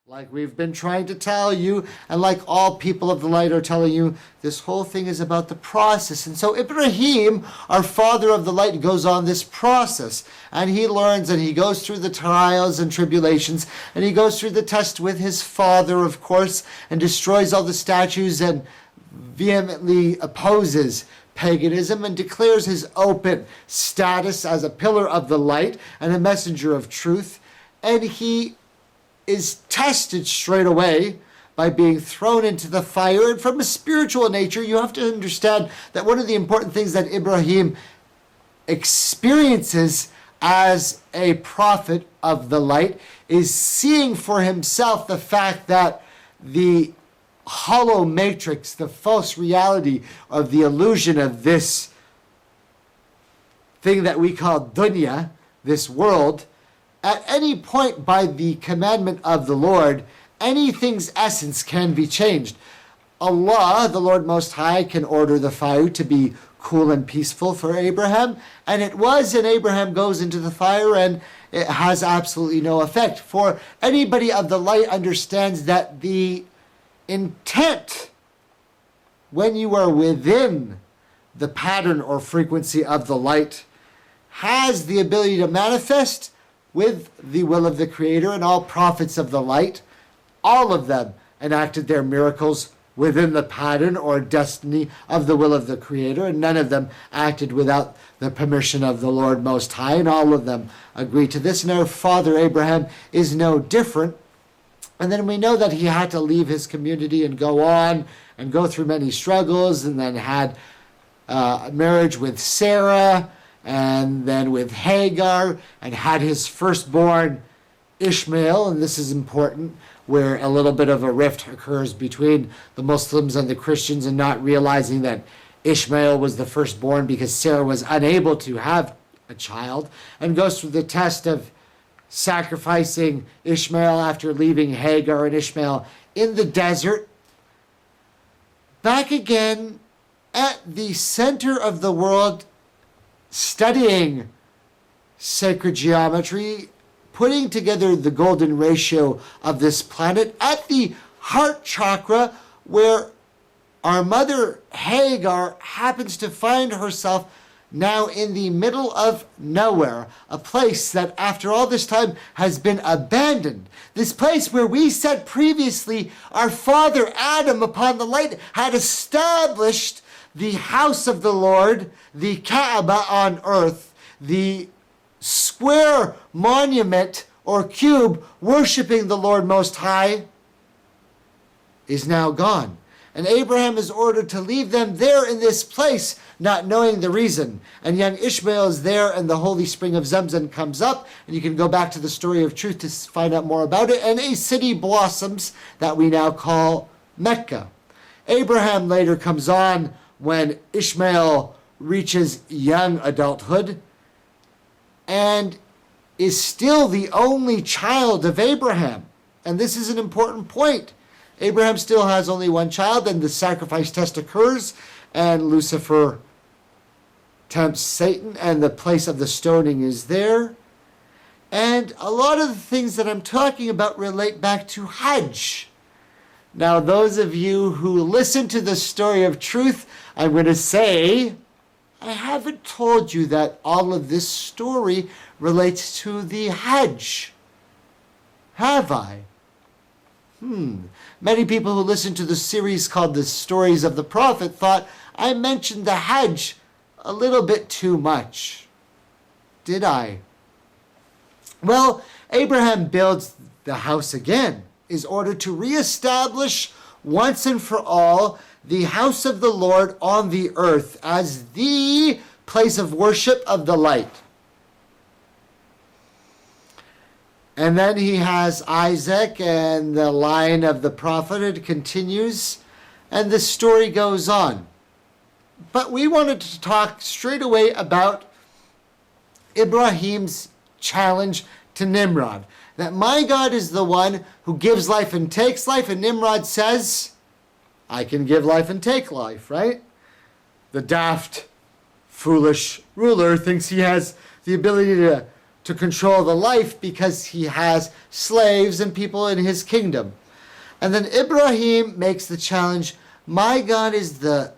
Like we've been trying to tell you, and like all people of the light are telling you, this whole thing is about the process. And so Ibrahim, our father of the light, goes on this process. And he learns and he goes through the trials and tribulations. And he goes through the test with his father, of course, and destroys all the statues and vehemently opposes paganism and declares his open status as a pillar of the light and a messenger of truth. And he is tested straight away by being thrown into the fire. And from a spiritual nature, you have to understand that one of the important things that Ibrahim experiences as a prophet of the light is seeing for himself the fact that the hollow matrix, the false reality of the illusion of this thing that we call dunya, this world, at any point by the commandment of the Lord, anything's essence can be changed. Allah, the Lord Most High, can order the fire to be cool and peaceful for Abraham, and it was, and Abraham goes into the fire and it has absolutely no effect. For anybody of the light understands that the intent, when you are within the pattern or frequency of the light, has the ability to manifest with the will of the Creator. And all prophets of the light, all of them enacted their miracles within the pattern or destiny of the will of the Creator, and none of them acted without the permission of the Lord Most High, and all of them agree to this. And our father Abraham is no different. And then we know that he had to leave his community and go on and go through many struggles, and then had a marriage with Sarah, and then with Hagar, and had his firstborn Ishmael. And this is important, where a little bit of a rift occurs between the Muslims and the Christians, and not realizing that Ishmael was the firstborn because Sarah was unable to have a child, and goes through the test of sacrificing Ishmael after leaving Hagar and Ishmael in the desert. Back again at the center of the world, studying sacred geometry, putting together the golden ratio of this planet at the heart chakra, where our mother Hagar happens to find herself now in the middle of nowhere, a place that after all this time has been abandoned. This place where we said previously our father Adam upon the light had established the house of the Lord, the Kaaba on earth, the square monument or cube worshiping the Lord Most High, is now gone. And Abraham is ordered to leave them there in this place, not knowing the reason. And young Ishmael is there, and the holy spring of Zamzam comes up, and you can go back to the story of truth to find out more about it, and a city blossoms that we now call Mecca. Abraham later comes on when Ishmael reaches young adulthood, and is still the only child of Abraham. And this is an important point. Abraham still has only one child, and the sacrifice test occurs, and Lucifer tempts Satan, and the place of the stoning is there. And a lot of the things that I'm talking about relate back to Hajj. Now, those of you who listen to the story of truth, I'm going to say, I haven't told you that all of this story relates to the Hajj. Have I? Many people who listen to the series called The Stories of the Prophet thought I mentioned the Hajj a little bit too much. Did I? Well, Abraham builds the house again, is ordered to reestablish once and for all the house of the Lord on the earth as the place of worship of the light. And then he has Isaac, and the line of the prophet, it continues, and the story goes on. But we wanted to talk straight away about Ibrahim's challenge to Nimrod. That my God is the one who gives life and takes life, and Nimrod says, I can give life and take life, right? The daft, foolish ruler thinks he has the ability to to control the life because he has slaves and people in his kingdom. And then Ibrahim makes the challenge, my God is the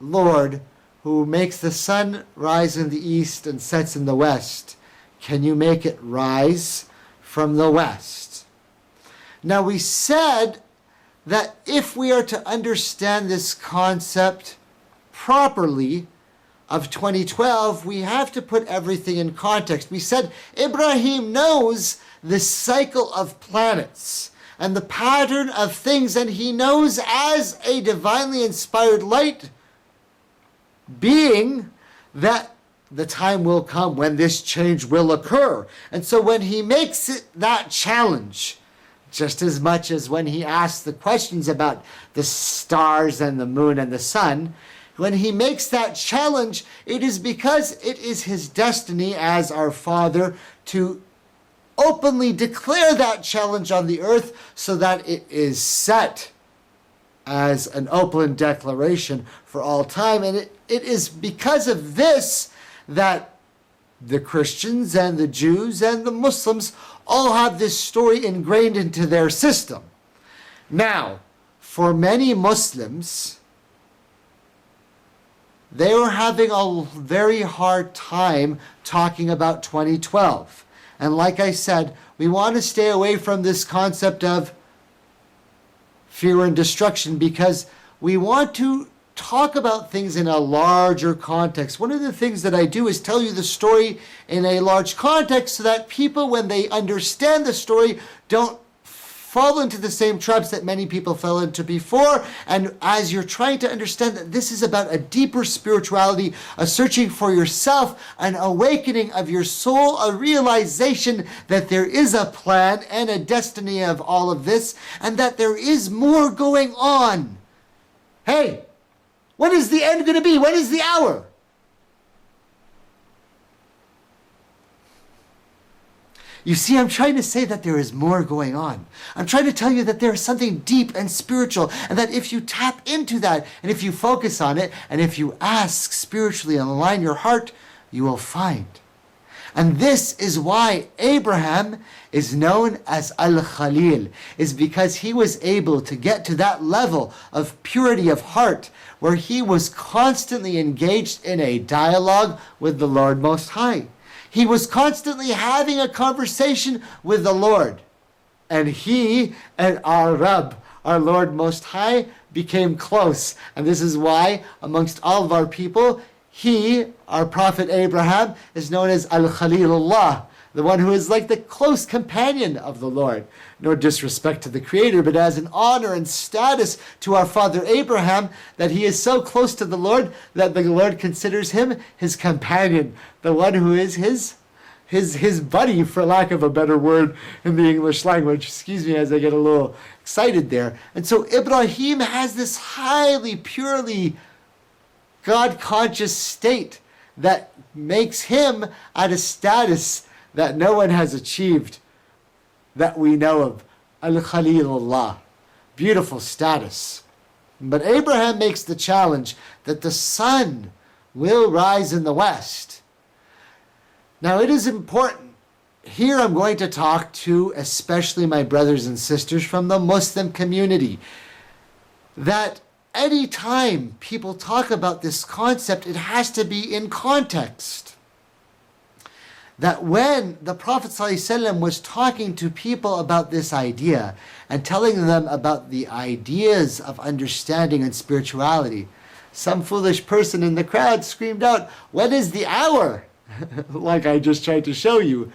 Lord who makes the sun rise in the east and sets in the west. Can you make it rise from the west? Now we said that if we are to understand this concept properly of 2012, we have to put everything in context. We said Ibrahim knows the cycle of planets and the pattern of things, and he knows as a divinely inspired light being that the time will come when this change will occur. And so when he makes it that challenge, just as much as when he asks the questions about the stars and the moon and the sun, when he makes that challenge, it is because it is his destiny as our Father to openly declare that challenge on the earth so that it is set as an open declaration for all time. And it is because of this that the Christians and the Jews and the Muslims all have this story ingrained into their system. Now, for many Muslims, they were having a very hard time talking about 2012. And like I said, we want to stay away from this concept of fear and destruction because we want to talk about things in a larger context. One of the things that I do is tell you the story in a large context so that people, when they understand the story, don't fall into the same traps that many people fell into before. And as you're trying to understand that this is about a deeper spirituality, a searching for yourself, an awakening of your soul, a realization that there is a plan and a destiny of all of this, and that there is more going on. Hey, when is the end going to be? When is the hour? You see, I'm trying to say that there is more going on. I'm trying to tell you that there is something deep and spiritual, and that if you tap into that, and if you focus on it, and if you ask spiritually and align your heart, you will find. And this is why Abraham is known as Al-Khalil, is because he was able to get to that level of purity of heart where he was constantly engaged in a dialogue with the Lord Most High. He was constantly having a conversation with the Lord. And he and our Rabb, our Lord Most High, became close. And this is why, amongst all of our people, he, our Prophet Abraham, is known as Al-Khalilullah, the one who is like the close companion of the Lord. No disrespect to the Creator, but as an honor and status to our father Abraham, that he is so close to the Lord that the Lord considers him his companion, the one who is his buddy, for lack of a better word in the English language. Excuse me as I get a little excited there. And so Ibrahim has this highly, purely God-conscious state that makes him at a status that no one has achieved that we know of. Al-Khalilullah. Beautiful status. But Abraham makes the challenge that the sun will rise in the west. Now it is important. Here I'm going to talk to especially my brothers and sisters from the Muslim community, that any time people talk about this concept, it has to be in context. That when the Prophet ﷺ was talking to people about this idea and telling them about the ideas of understanding and spirituality, some foolish person in the crowd screamed out, "When is the hour?" like I just tried to show you.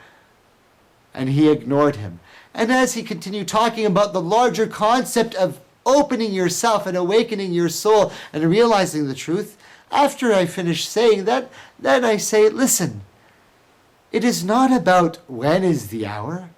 And he ignored him. And as he continued talking about the larger concept of opening yourself and awakening your soul and realizing the truth, after I finish saying that, then I say, listen, it is not about when is the hour.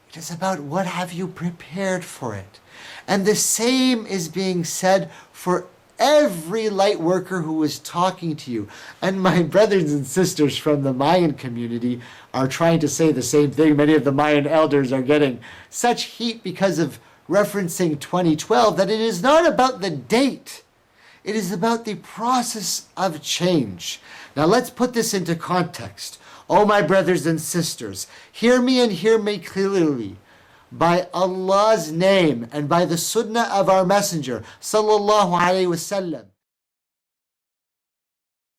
It is about what have you prepared for it. And the same is being said for every light worker who is talking to you. And my brothers and sisters from the Mayan community are trying to say the same thing. Many of the Mayan elders are getting such heat because of referencing 2012 that it is not about the date. It is about the process of change. Now let's put this into context. O my brothers and sisters, hear me and hear me clearly. By Allah's name and by the sunnah of our messenger, sallallahu alaihi wasallam,